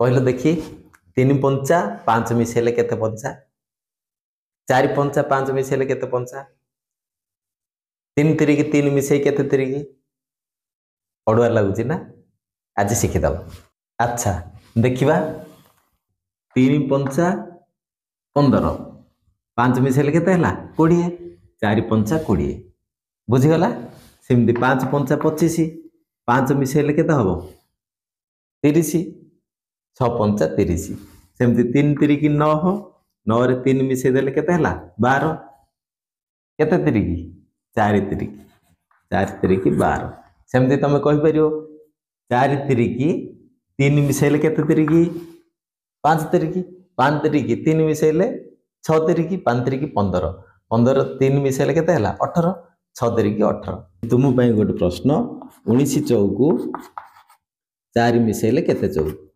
कहल देखी 3 पंचा 5 मिसेले केते पंचा 4 पंचा 5 मिसेले केते पंचा 3 तिरिकी 3 मिसई केते तिरिकी अड़ुआ लगुच ना आज शिखिदब। अच्छा देखा 3 पंचा 15 5 मिसेले केते हला 20 4 पंचा 20 बुझीगला। सेमती 5 पंचा 25 5 मिसेले केते हम 30 6 पंचा 30 सेमती 3 तिरिकी 9 9 रे 3 मिसेई देले केते हला 12 केते तिरिकी 4 तिरिकी 12 सेमती तुम कहि परियो 4 तिरिकी 3 मिसेले केते तिरिकी 5 तिरिकी 5 तिरिकी 3 मिसेले 6 तिरिकी 5 तिरिकी 15 15 3 मिसेले केते हला 18 6 तिरिकी 18। तुम गोटे प्रश्न 19 चौकू 4 मिसेले केते चौक